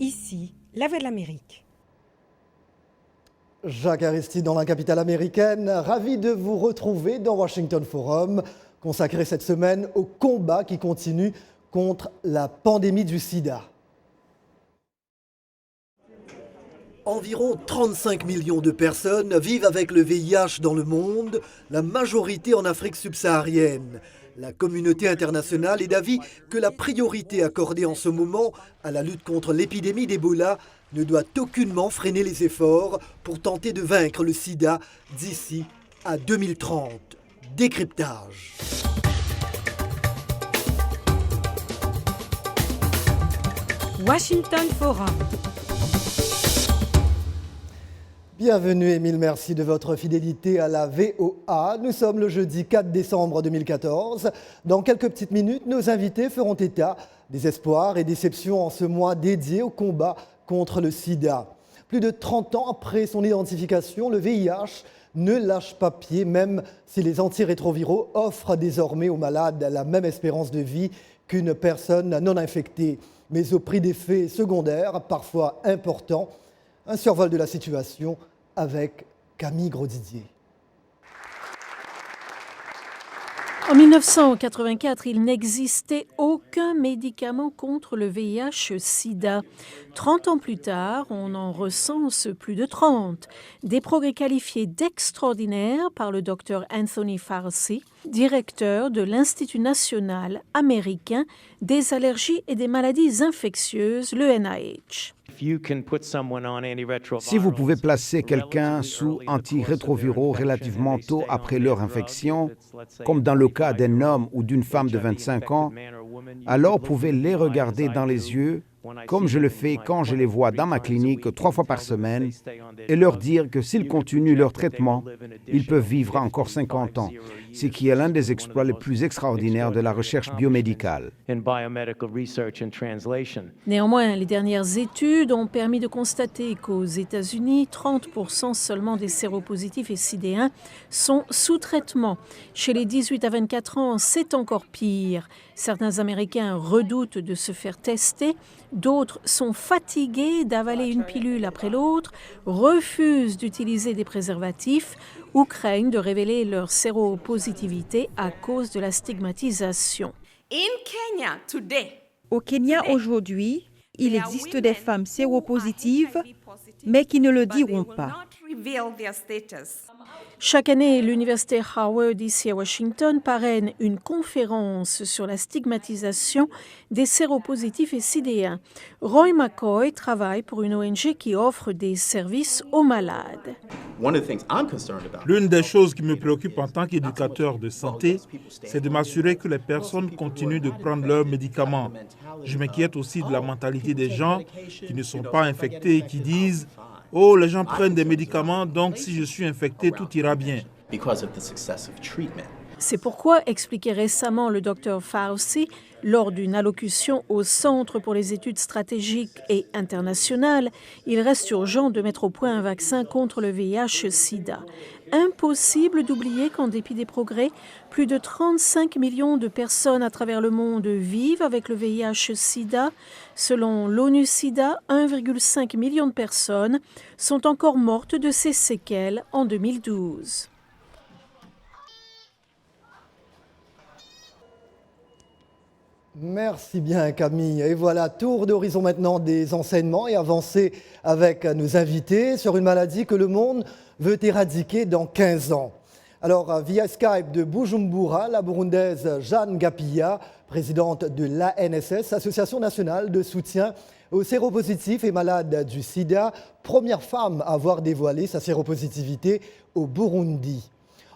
Ici, la Voix de l'Amérique. Jacques Aristide dans la capitale américaine, ravi de vous retrouver dans Washington Forum, consacré cette semaine au combat qui continue contre la pandémie du sida. Environ 35 millions de personnes vivent avec le VIH dans le monde, la majorité en Afrique subsaharienne. La communauté internationale est d'avis que la priorité accordée en ce moment à la lutte contre l'épidémie d'Ebola ne doit aucunement freiner les efforts pour tenter de vaincre le sida d'ici à 2030. Décryptage. Washington Forum. Bienvenue et mille merci de votre fidélité à la VOA. Nous sommes le jeudi 4 décembre 2014. Dans quelques petites minutes, nos invités feront état des espoirs et déceptions en ce mois dédié au combat contre le sida. Plus de 30 ans après son identification, le VIH ne lâche pas pied, même si les antirétroviraux offrent désormais aux malades la même espérance de vie qu'une personne non infectée, mais au prix d'effets secondaires parfois importants. Un survol de la situation avec Camille Grosdidier. En 1984, il n'existait aucun médicament contre le VIH-Sida. 30 ans plus tard, on en recense plus de 30. Des progrès qualifiés d'extraordinaires par le docteur Anthony Fauci, directeur de l'Institut national américain des allergies et des maladies infectieuses, le NIH. Si vous pouvez placer quelqu'un sous antirétroviraux relativement tôt après leur infection, comme dans le cas d'un homme ou d'une femme de 25 ans, alors pouvez les regarder dans les yeux, comme je le fais quand je les vois dans ma clinique 3 fois par semaine, et leur dire que s'ils continuent leur traitement, ils peuvent vivre encore 50 ans, ce qui est l'un des exploits les plus extraordinaires de la recherche biomédicale. Néanmoins, les dernières études ont permis de constater qu'aux États-Unis, 30% seulement des séropositifs et sidéens sont sous traitement. Chez les 18 à 24 ans, c'est encore pire. Certains Américains redoutent de se faire tester, d'autres sont fatigués d'avaler une pilule après l'autre, refusent d'utiliser des préservatifs ou craignent de révéler leur séropositivité à cause de la stigmatisation. Au Kenya aujourd'hui, il existe des femmes séropositives, mais qui ne le diront pas. Chaque année, l'Université Howard, ici à Washington, parraine une conférence sur la stigmatisation des séropositifs et sidéens. Roy McCoy travaille pour une ONG qui offre des services aux malades. L'une des choses qui me préoccupe en tant qu'éducateur de santé, c'est de m'assurer que les personnes continuent de prendre leurs médicaments. Je m'inquiète aussi de la mentalité des gens qui ne sont pas infectés et qui disent « Oh, les gens prennent des médicaments, donc si je suis infecté, tout ira bien. » C'est pourquoi, expliquait récemment le Dr Fauci lors d'une allocution au Centre pour les études stratégiques et internationales, il reste urgent de mettre au point un vaccin contre le VIH-Sida. Impossible d'oublier qu'en dépit des progrès, plus de 35 millions de personnes à travers le monde vivent avec le VIH-Sida. Selon l'ONU-SIDA, 1,5 million de personnes sont encore mortes de ces séquelles en 2012. Merci bien Camille. Et voilà, tour d'horizon maintenant des enseignements et avancer avec nos invités sur une maladie que le monde veut éradiquer dans 15 ans. Alors, via Skype de Bujumbura, la Burundaise Jeanne Gapia, présidente de l'ANSS, Association nationale de soutien aux séropositifs et malades du sida, première femme à avoir dévoilé sa séropositivité au Burundi.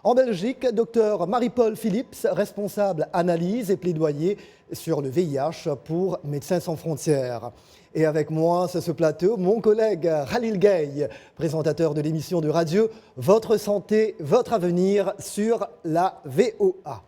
En Belgique, Dr Marie-Paul Philips, responsable analyse et plaidoyer sur le VIH pour Médecins sans frontières. Et avec moi sur ce plateau, mon collègue Khalil Gay, présentateur de l'émission de radio Votre santé, votre avenir sur la VOA.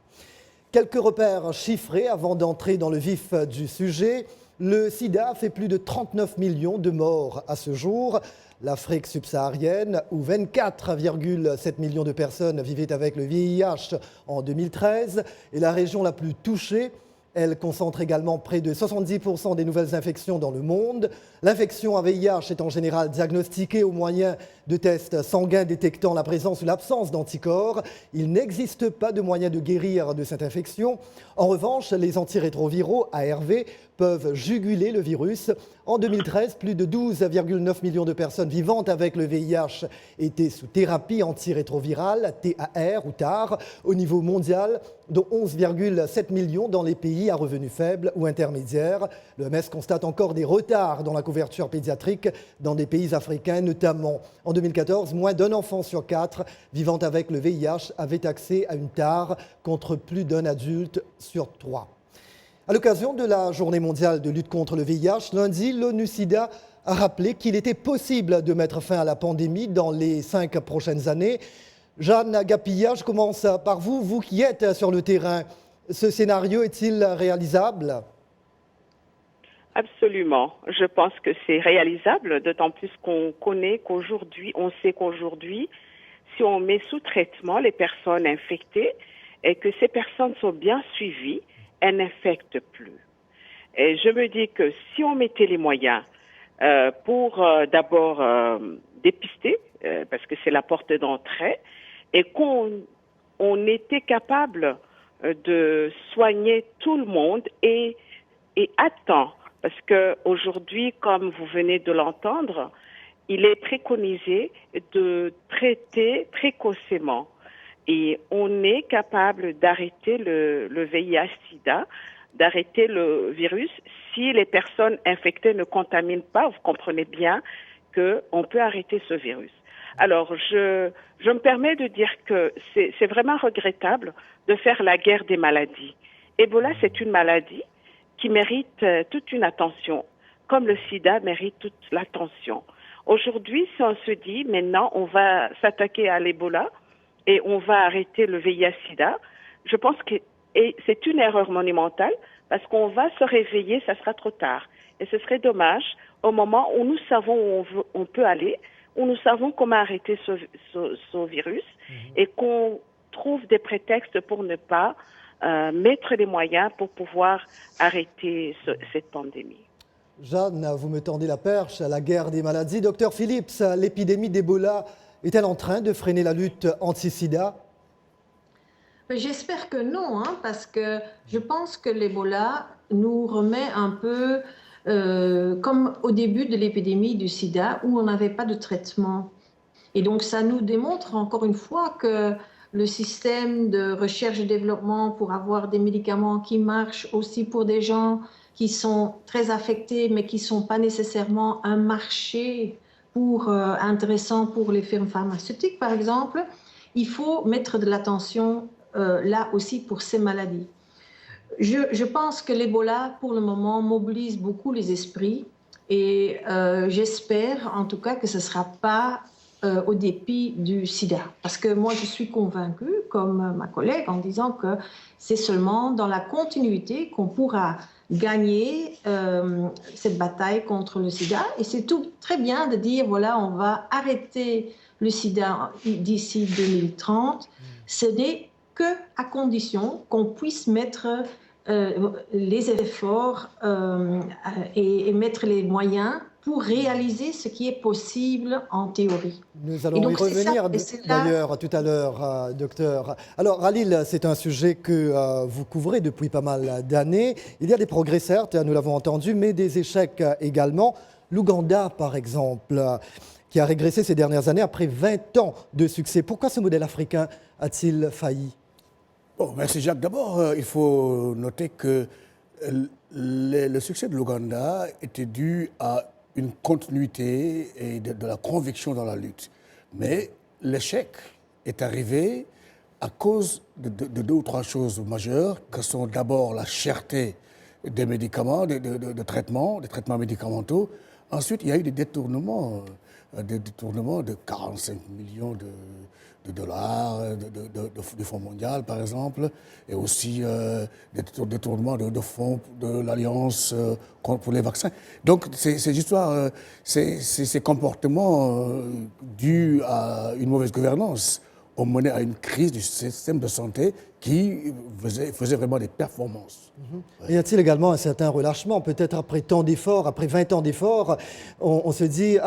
Quelques repères chiffrés avant d'entrer dans le vif du sujet. Le sida fait plus de 39 millions de morts à ce jour. L'Afrique subsaharienne, où 24,7 millions de personnes vivaient avec le VIH en 2013, est la région la plus touchée, Elle concentre également près de 70% des nouvelles infections dans le monde. L'infection à VIH est en général diagnostiquée au moyen de tests sanguins détectant la présence ou l'absence d'anticorps. Il n'existe pas de moyen de guérir de cette infection. En revanche, les antirétroviraux, ARV, peuvent juguler le virus. En 2013, plus de 12,9 millions de personnes vivant avec le VIH étaient sous thérapie antirétrovirale, TAR ou TAR, au niveau mondial, dont 11,7 millions dans les pays à revenus faibles ou intermédiaires. L'OMS constate encore des retards dans la couverture pédiatrique dans des pays africains notamment. En 2014, moins d'un enfant sur 4 vivant avec le VIH avait accès à une TAR contre plus d'un adulte sur 3. À l'occasion de la Journée mondiale de lutte contre le VIH, lundi, l'ONU-SIDA a rappelé qu'il était possible de mettre fin à la pandémie dans les 5 prochaines années. Jeanne Agapilla, je commence par vous, vous qui êtes sur le terrain. Ce scénario est-il réalisable ? Absolument. Je pense que c'est réalisable, d'autant plus on sait qu'aujourd'hui, si on met sous traitement les personnes infectées et que ces personnes sont bien suivies, elles n'infectent plus. Et je me dis que si on mettait les moyens pour d'abord dépister, parce que c'est la porte d'entrée, et qu'on était capable de soigner tout le monde et à temps. Parce qu'aujourd'hui, comme vous venez de l'entendre, il est préconisé de traiter précocement. Et on est capable d'arrêter le VIH-Sida, d'arrêter le virus si les personnes infectées ne contaminent pas. Vous comprenez bien qu'on peut arrêter ce virus. Alors, je me permets de dire que c'est vraiment regrettable de faire la guerre des maladies. Ebola, c'est une maladie qui mérite toute une attention, comme le sida mérite toute l'attention. Aujourd'hui, si on se dit, maintenant, on va s'attaquer à l'Ebola et on va arrêter le VIH-Sida, je pense que c'est une erreur monumentale parce qu'on va se réveiller, ça sera trop tard. Et ce serait dommage au moment où nous savons où on peut aller, où nous savons comment arrêter ce virus et qu'on trouve des prétextes pour ne pas mettre les moyens pour pouvoir arrêter cette pandémie. Jeanne, vous me tendez la perche à la guerre des maladies. Docteur Phillips, l'épidémie d'Ebola est-elle en train de freiner la lutte anti-sida ? J'espère que non, parce que je pense que l'Ebola nous remet un peu comme au début de l'épidémie du sida où on n'avait pas de traitement. Et donc ça nous démontre encore une fois que le système de recherche et développement pour avoir des médicaments qui marchent aussi pour des gens qui sont très affectés mais qui ne sont pas nécessairement un marché intéressant pour les firmes pharmaceutiques par exemple, il faut mettre de l'attention là aussi pour ces maladies. Je pense que l'Ebola pour le moment mobilise beaucoup les esprits et j'espère en tout cas que ce ne sera pas au dépit du sida. Parce que moi, je suis convaincue, comme ma collègue, en disant que c'est seulement dans la continuité qu'on pourra gagner cette bataille contre le sida. Et c'est tout très bien de dire, voilà, on va arrêter le sida d'ici 2030. Ce n'est qu'à condition qu'on puisse mettre les efforts et mettre les moyens pour réaliser ce qui est possible en théorie. Nous allons y revenir d'ailleurs tout à l'heure, docteur. Alors, Khalil, c'est un sujet que vous couvrez depuis pas mal d'années. Il y a des progrès, certes, nous l'avons entendu, mais des échecs également. L'Ouganda, par exemple, qui a régressé ces dernières années après 20 ans de succès. Pourquoi ce modèle africain a-t-il failli ? Bon, merci Jacques. D'abord, il faut noter que le succès de l'Ouganda était dû à une continuité et de la conviction dans la lutte. Mais l'échec est arrivé à cause de deux ou trois choses majeures, que sont d'abord la cherté des médicaments, des traitements médicamenteux. Ensuite, il y a eu des détournements de 45 millions de dollars du Fonds mondial, par exemple, et aussi des détournements de fonds de l'Alliance pour les vaccins. Donc, ces histoires, ces comportements dus à une mauvaise gouvernance ont mené à une crise du système de santé qui faisait vraiment des performances. Y a-t-il également un certain relâchement? Peut-être après tant d'efforts, après 20 ans d'efforts, on se dit,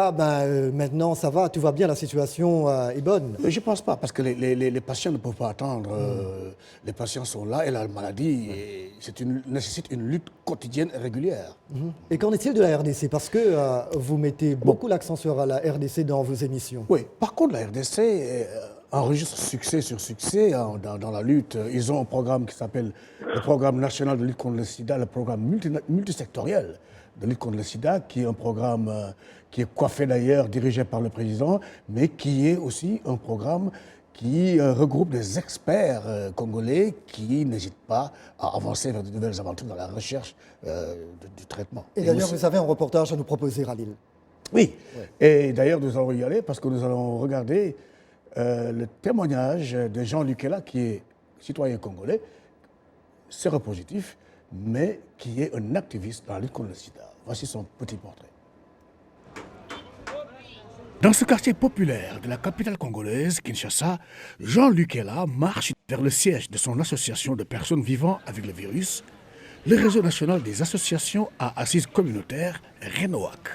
maintenant ça va, tout va bien, la situation est bonne. Je ne pense pas, parce que les patients ne peuvent pas attendre. Les patients sont là et la maladie nécessite une lutte quotidienne et régulière. Et qu'en est-il de la RDC? Parce que vous mettez beaucoup l'accent sur la RDC dans vos émissions. Oui, par contre, la RDC enregistre succès sur succès dans la lutte. Ils ont un programme qui s'appelle le Programme national de lutte contre le sida, le programme multisectoriel de lutte contre le sida, qui est un programme qui est coiffé d'ailleurs, dirigé par le président, mais qui est aussi un programme qui regroupe des experts congolais qui n'hésitent pas à avancer vers de nouvelles aventures dans la recherche du traitement. Et d'ailleurs, vous avez un reportage à nous proposer, Ralil. Oui, et d'ailleurs, nous allons y aller parce que nous allons regarder le témoignage de Jean Lukela, qui est citoyen congolais, séropositif, mais qui est un activiste dans la lutte contre le sida. Voici son petit portrait. Dans ce quartier populaire de la capitale congolaise, Kinshasa, Jean Lukela marche vers le siège de son association de personnes vivant avec le virus, le réseau national des associations à assises communautaires, RENOAC.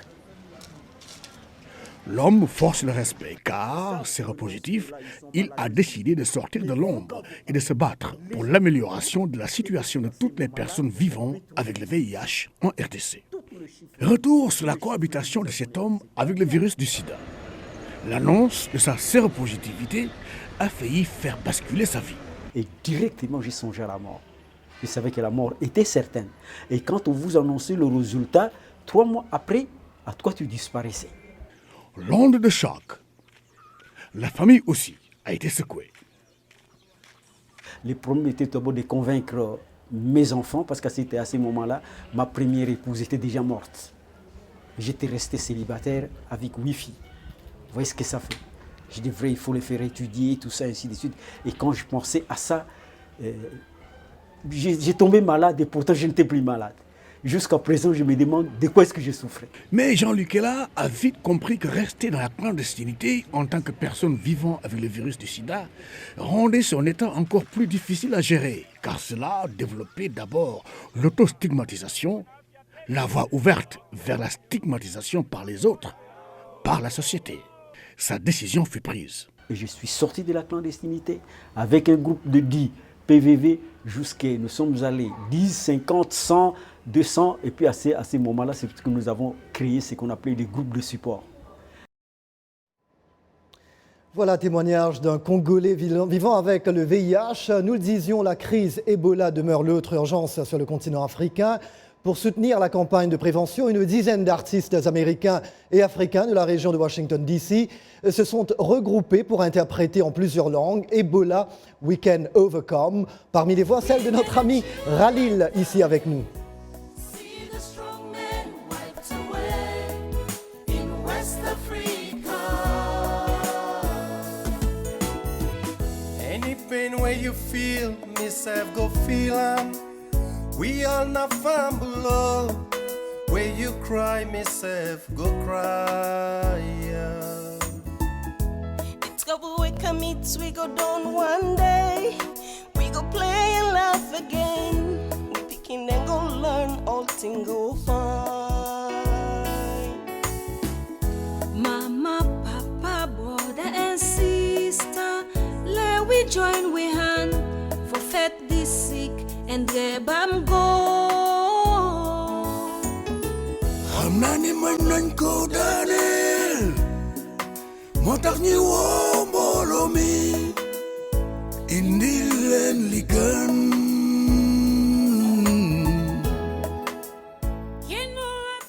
L'homme force le respect car, séropositif, il a décidé de sortir de l'ombre et de se battre pour l'amélioration de la situation de toutes les personnes vivant avec le VIH en RDC. Retour sur la cohabitation de cet homme avec le virus du sida. L'annonce de sa séropositivité a failli faire basculer sa vie. Et directement, j'ai songé à la mort. Je savais que la mort était certaine. Et quand on vous annonçait le résultat, 3 mois après, à quoi tu disparaissais. L'onde de choc. La famille aussi a été secouée. Le problème était d'abord de convaincre mes enfants, parce qu'à ce moment-là, ma première épouse était déjà morte. J'étais resté célibataire avec 8 filles. Vous voyez ce que ça fait? Je dis, il faut les faire étudier, tout ça, ainsi de suite. Et quand je pensais à ça, j'ai tombé malade et pourtant je n'étais plus malade. Jusqu'à présent, je me demande de quoi est-ce que je souffrais. Mais Jean Lukela a vite compris que rester dans la clandestinité en tant que personne vivant avec le virus du sida rendait son état encore plus difficile à gérer, car cela développait d'abord l'autostigmatisation, la voie ouverte vers la stigmatisation par les autres, par la société. Sa décision fut prise. Et je suis sorti de la clandestinité avec un groupe de 10 PVV jusqu'à, nous sommes allés 10, 50, 100, 200, et puis à ces moments-là, c'est que nous avons créé ce qu'on appelait des groupes de support. Voilà, témoignage d'un Congolais vivant avec le VIH. Nous le disions, la crise Ebola demeure l'autre urgence sur le continent africain. Pour soutenir la campagne de prévention, une dizaine d'artistes américains et africains de la région de Washington, D.C. se sont regroupés pour interpréter en plusieurs langues Ebola We Can Overcome. Parmi les voix, celle de notre ami Ralil, ici avec nous. Where you feel, myself go feel we all not below. Where you cry, myself go cry. It's go we commit, we go down one day. We go play and laugh again. We picking and go learn, all things go fine. Mama, papa, brother and sister, let we join we hand for fet the sick and grab am go. Hamnani manan ko Daniel, motak ni wombolomi, indilen ligan.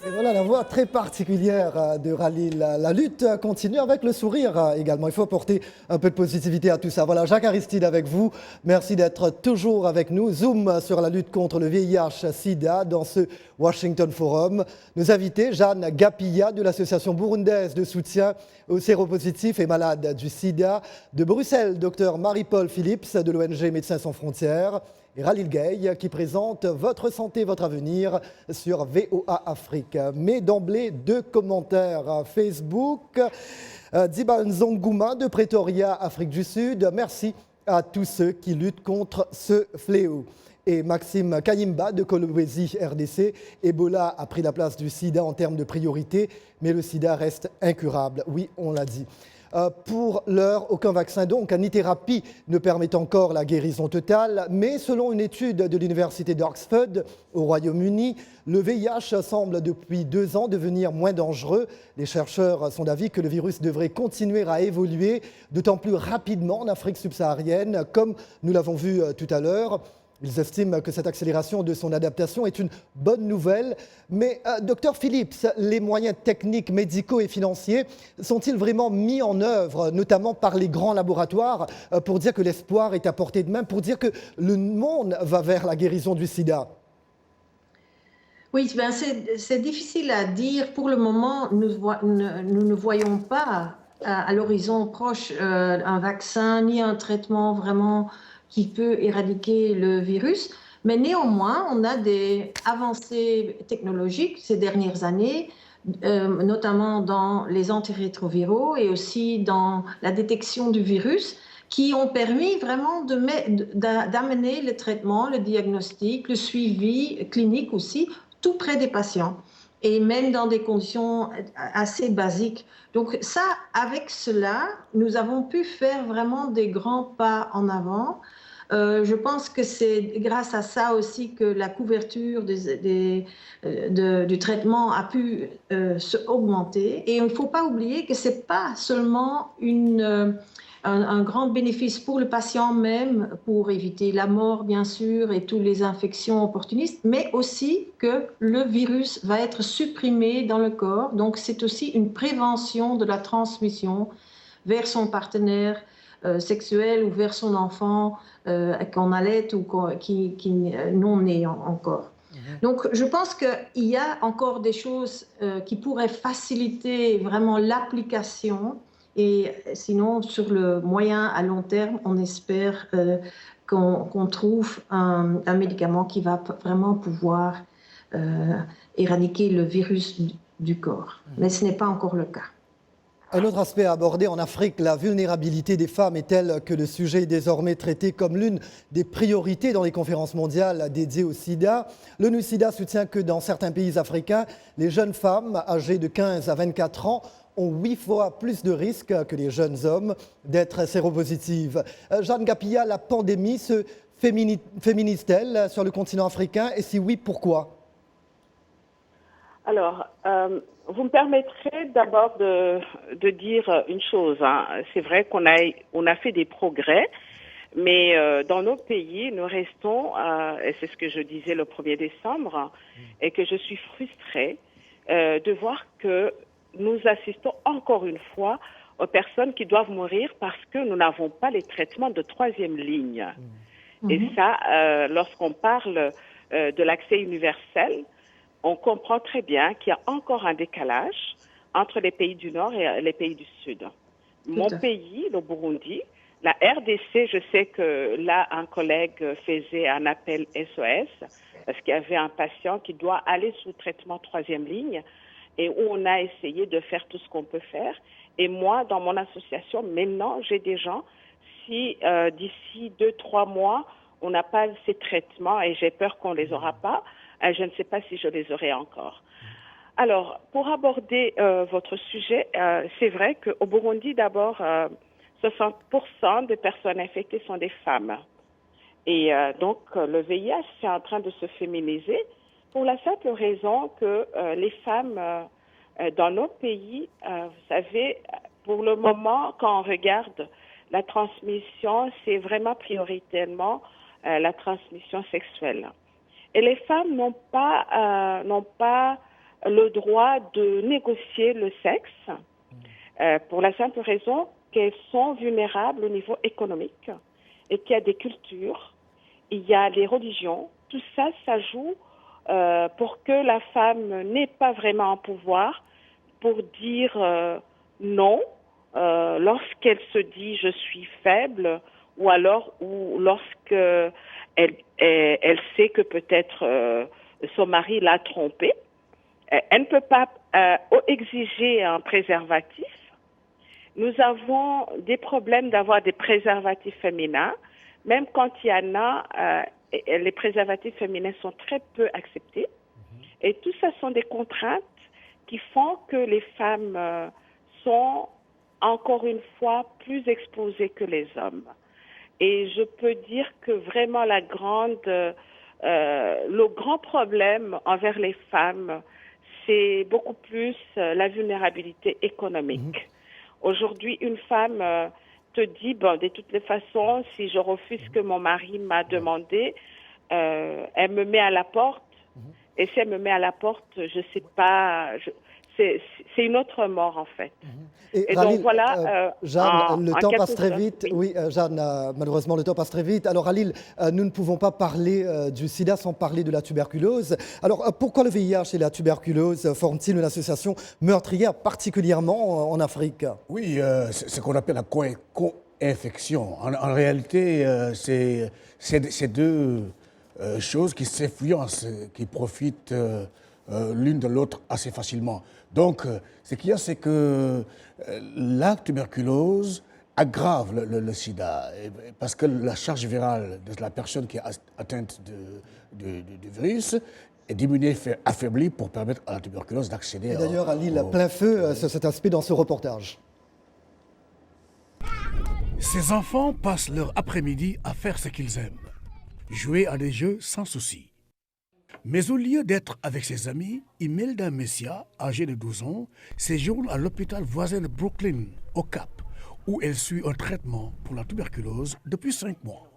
Et voilà la voix très particulière de Ralil. La lutte continue avec le sourire également. Il faut apporter un peu de positivité à tout ça. Voilà, Jacques Aristide avec vous. Merci d'être toujours avec nous. Zoom sur la lutte contre le VIH-Sida dans ce Washington Forum. Nos invités, Jeanne Gapilla de l'Association burundaise de soutien aux séropositifs et malades du Sida. De Bruxelles, Dr Marie-Paul Phillips de l'ONG Médecins sans frontières. et Ralil Gay qui présente Votre santé, votre avenir sur VOA Afrique. Mais d'emblée, 2 commentaires Facebook. Diba Nzonguma de Pretoria, Afrique du Sud. Merci à tous ceux qui luttent contre ce fléau. Et Maxime Kayimba de Kolwezi, RDC. Ebola a pris la place du sida en termes de priorité, mais le sida reste incurable. Oui, on l'a dit. Pour l'heure, aucun vaccin donc ni thérapie ne permet encore la guérison totale, mais selon une étude de l'université d'Oxford au Royaume-Uni, le VIH semble depuis 2 ans devenir moins dangereux. Les chercheurs sont d'avis que le virus devrait continuer à évoluer, d'autant plus rapidement en Afrique subsaharienne, comme nous l'avons vu tout à l'heure. Ils estiment que cette accélération de son adaptation est une bonne nouvelle. Mais, Dr Phillips, les moyens techniques, médicaux et financiers sont-ils vraiment mis en œuvre, notamment par les grands laboratoires, pour dire que l'espoir est à portée de main, pour dire que le monde va vers la guérison du sida? Oui, ben c'est difficile à dire. Pour le moment, nous ne voyons pas à l'horizon proche un vaccin ni un traitement vraiment qui peut éradiquer le virus. Mais néanmoins, on a des avancées technologiques ces dernières années, notamment dans les antirétroviraux et aussi dans la détection du virus, qui ont permis vraiment d'amener le traitement, le diagnostic, le suivi clinique aussi, tout près des patients, et même dans des conditions assez basiques. Donc ça, avec cela, nous avons pu faire vraiment des grands pas en avant. Je pense que c'est grâce à ça aussi que la couverture du traitement a pu augmenter. Et il ne faut pas oublier que ce n'est pas seulement un grand bénéfice pour le patient même, pour éviter la mort bien sûr et toutes les infections opportunistes, mais aussi que le virus va être supprimé dans le corps. Donc c'est aussi une prévention de la transmission vers son partenaire sexuel ou vers son enfant qu'on allait ou qui non né encore. Donc je pense qu'il y a encore des choses qui pourraient faciliter vraiment l'application. Et sinon, sur le moyen à long terme, on espère qu'on trouve un médicament qui va vraiment pouvoir éradiquer le virus du corps. Mais ce n'est pas encore le cas. Un autre aspect à aborder en Afrique, la vulnérabilité des femmes est telle que le sujet est désormais traité comme l'une des priorités dans les conférences mondiales dédiées au sida. L'ONU-SIDA soutient que dans certains pays africains, les jeunes femmes âgées de 15 à 24 ans ont 8 fois plus de risques que les jeunes hommes d'être séropositives. Jeanne Gapilla, la pandémie se féminise-t-elle sur le continent africain? Et si oui, pourquoi? Alors, vous me permettrez d'abord de dire une chose. C'est vrai qu'on a fait des progrès, mais dans nos pays, nous restons, et c'est ce que je disais le 1er décembre, et que je suis frustrée de voir que nous assistons encore une fois aux personnes qui doivent mourir parce que nous n'avons pas les traitements de 3e ligne. Et ça, lorsqu'on parle de l'accès universel, on comprend très bien qu'il y a encore un décalage entre les pays du Nord et les pays du Sud. Mon pays, le Burundi, la RDC, je sais que là, un collègue faisait un appel SOS parce qu'il y avait un patient qui doit aller sous traitement 3e ligne et où on a essayé de faire tout ce qu'on peut faire. Et moi, dans mon association, maintenant, j'ai des gens, si d'ici 2-3 mois, on n'a pas ces traitements et j'ai peur qu'on ne les aura pas, je ne sais pas si je les aurai encore. Alors, pour aborder votre sujet, c'est vrai qu'au Burundi, d'abord, 60% des personnes infectées sont des femmes. Et donc, le VIH, c'est en train de se féminiser pour la simple raison que les femmes dans nos pays, vous savez, pour le moment, quand on regarde la transmission, c'est vraiment prioritairement la transmission sexuelle. Et les femmes n'ont pas le droit de négocier le sexe pour la simple raison qu'elles sont vulnérables au niveau économique et qu'il y a des cultures, il y a les religions, tout ça, ça joue pour que la femme n'ait pas vraiment un pouvoir pour dire non lorsqu'elle se dit je suis faible ou alors lorsque elle sait que peut-être son mari l'a trompée. Elle ne peut pas exiger un préservatif. Nous avons des problèmes d'avoir des préservatifs féminins. Même quand il y en a, les préservatifs féminins sont très peu acceptés. Et tout ça sont des contraintes qui font que les femmes sont encore une fois plus exposées que les hommes. Et je peux dire que vraiment le grand problème envers les femmes, c'est beaucoup plus la vulnérabilité économique. Aujourd'hui, une femme te dit, bon, de toutes les façons, si je refuse ce que mon mari m'a demandé, elle me met à la porte. Et si elle me met à la porte, je ne sais pas, c'est une autre mort en fait. Et donc Khalil, voilà. Jeanne, le temps passe très vite. Oui, Jeanne, malheureusement, le temps passe très vite. Alors, Khalil, nous ne pouvons pas parler du sida sans parler de la tuberculose. Alors, pourquoi le VIH et la tuberculose forment-ils une association meurtrière, particulièrement en Afrique? Oui, c'est ce qu'on appelle la co-infection. En réalité, c'est deux choses qui s'influencent, qui profitent l'une de l'autre assez facilement. Donc, ce qu'il y a, c'est que la tuberculose aggrave le sida, parce que la charge virale de la personne qui est atteinte du virus est diminuée, affaiblie pour permettre à la tuberculose d'accéder à... D'ailleurs, à Lille, plein feu sur cet aspect dans ce reportage. Ces enfants passent leur après-midi à faire ce qu'ils aiment, jouer à des jeux sans souci. Mais au lieu d'être avec ses amis, Imelda Messia, âgée de 12 ans, séjourne à l'hôpital voisin de Brooklyn, au Cap, où elle suit un traitement pour la tuberculose depuis 5 mois.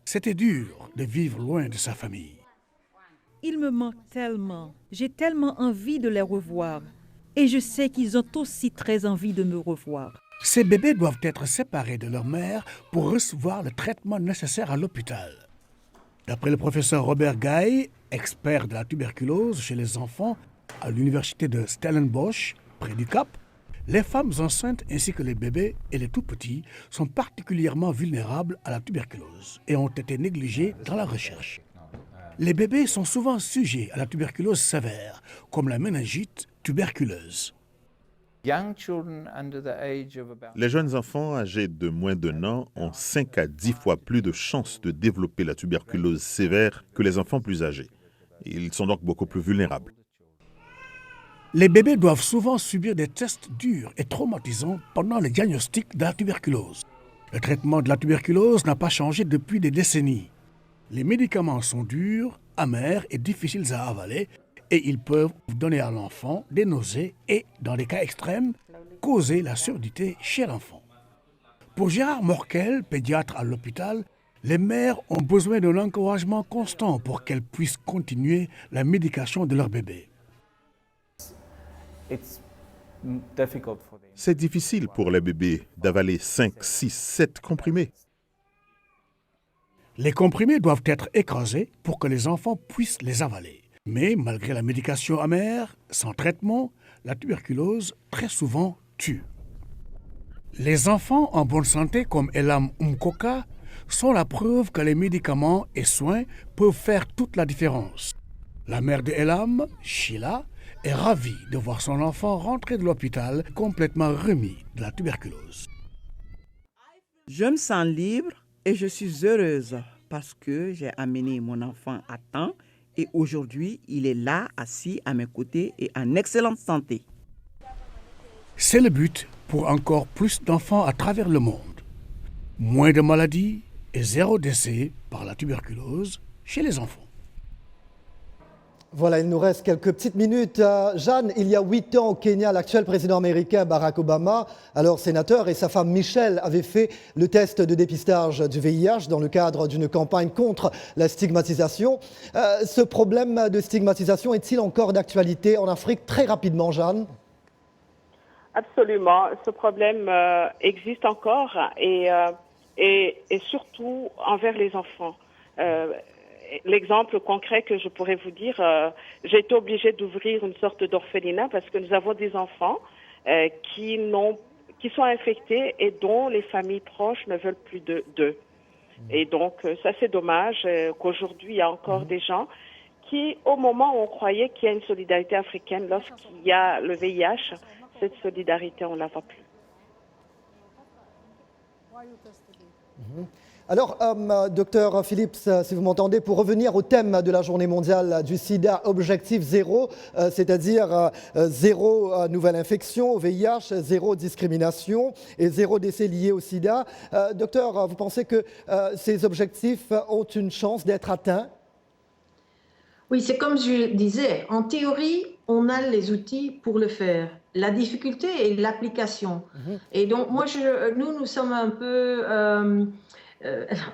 C'était dur de vivre loin de sa famille. Ils me manquent tellement. J'ai tellement envie de les revoir. Et je sais qu'ils ont aussi très envie de me revoir. Ces bébés doivent être séparés de leur mère pour recevoir le traitement nécessaire à l'hôpital. D'après le professeur Robert Guy, expert de la tuberculose chez les enfants à l'université de Stellenbosch, près du Cap, les femmes enceintes ainsi que les bébés et les tout-petits sont particulièrement vulnérables à la tuberculose et ont été négligés dans la recherche. Les bébés sont souvent sujets à la tuberculose sévère, comme la méningite tuberculeuse. Les jeunes enfants âgés de moins d'1 an ont 5 à 10 fois plus de chances de développer la tuberculose sévère que les enfants plus âgés. Ils sont donc beaucoup plus vulnérables. Les bébés doivent souvent subir des tests durs et traumatisants pendant le diagnostic de la tuberculose. Le traitement de la tuberculose n'a pas changé depuis des décennies. Les médicaments sont durs, amers et difficiles à avaler, et ils peuvent donner à l'enfant des nausées et, dans des cas extrêmes, causer la surdité chez l'enfant. Pour Gérard Morkel, pédiatre à l'hôpital, les mères ont besoin d'un encouragement constant pour qu'elles puissent continuer la médication de leur bébé. C'est difficile pour les bébés d'avaler 5, 6, 7 comprimés. Les comprimés doivent être écrasés pour que les enfants puissent les avaler. Mais malgré la médication amère, sans traitement, la tuberculose très souvent tue. Les enfants en bonne santé comme Elam Umkoka sont la preuve que les médicaments et soins peuvent faire toute la différence. La mère de Elam, Sheila, est ravie de voir son enfant rentrer de l'hôpital complètement remis de la tuberculose. Je me sens libre et je suis heureuse parce que j'ai amené mon enfant à temps et aujourd'hui, il est là, assis à mes côtés et en excellente santé. C'est le but pour encore plus d'enfants à travers le monde. Moins de maladies et 0 décès par la tuberculose chez les enfants. Voilà, il nous reste quelques petites minutes. Jeanne, il y a 8 ans au Kenya, l'actuel président américain Barack Obama, alors sénateur, et sa femme Michelle avaient fait le test de dépistage du VIH dans le cadre d'une campagne contre la stigmatisation. Ce problème de stigmatisation est-il encore d'actualité en Afrique? Très rapidement, Jeanne. Absolument. Ce problème existe encore et surtout envers les enfants. L'exemple concret que je pourrais vous dire, j'ai été obligée d'ouvrir une sorte d'orphelinat parce que nous avons des enfants qui sont infectés et dont les familles proches ne veulent plus d'eux. Et donc, ça c'est dommage qu'aujourd'hui, il y a encore des gens qui, au moment où on croyait qu'il y a une solidarité africaine, lorsqu'il y a le VIH, cette solidarité, on ne la voit plus. Alors, docteur Phillips, si vous m'entendez, pour revenir au thème de la journée mondiale du sida, objectif zéro, c'est-à-dire zéro nouvelle infection au VIH, zéro discrimination et zéro décès lié au sida. Docteur, vous pensez que ces objectifs ont une chance d'être atteints? Oui, c'est comme je disais, en théorie, on a les outils pour le faire. La difficulté est l'application. Et donc, moi, nous sommes un peu...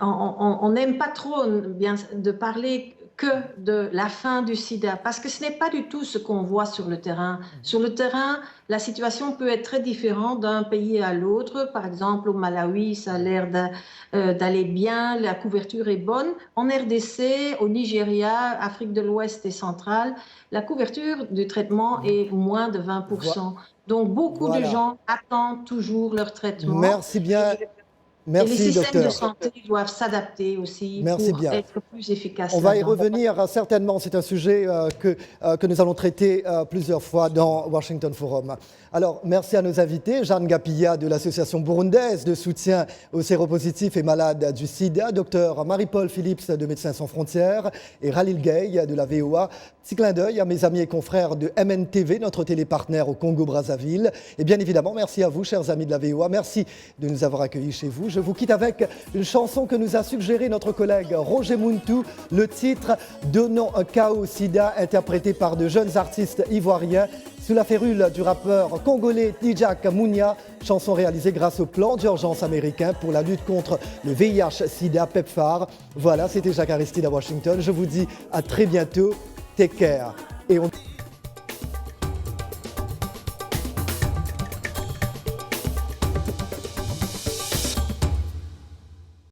on n'aime pas trop bien de parler que de la fin du sida, parce que ce n'est pas du tout ce qu'on voit sur le terrain. Sur le terrain, la situation peut être très différente d'un pays à l'autre. Par exemple, au Malawi, ça a l'air d'aller bien, la couverture est bonne. En RDC, au Nigeria, Afrique de l'Ouest et centrale, la couverture du traitement est moins de 20%. Donc, beaucoup de gens attendent toujours leur traitement. Merci bien. Merci, et les systèmes docteur. de santé doivent s'adapter aussi pour être plus efficaces. On va y revenir certainement. C'est un sujet que nous allons traiter plusieurs fois dans Washington Forum. Alors, merci à nos invités. Jeanne Gapilla de l'Association burundaise de soutien aux séropositifs et malades du sida, docteur Marie-Paul Phillips de Médecins sans frontières et Khalil Gueye de la VOA. Petit clin d'œil à mes amis et confrères de MNTV, notre télépartenaire au Congo-Brazzaville. Et bien évidemment, merci à vous, chers amis de la VOA. Merci de nous avoir accueillis chez vous. Je vous quitte avec une chanson que nous a suggérée notre collègue Roger Muntu, le titre « Donnons un chaos au sida » interprété par de jeunes artistes ivoiriens sous la férule du rappeur congolais Djak Mounia, chanson réalisée grâce au plan d'urgence américain pour la lutte contre le VIH-Sida PEPFAR. Voilà, c'était Jacques Aristide à Washington. Je vous dis à très bientôt. Take care. Et on...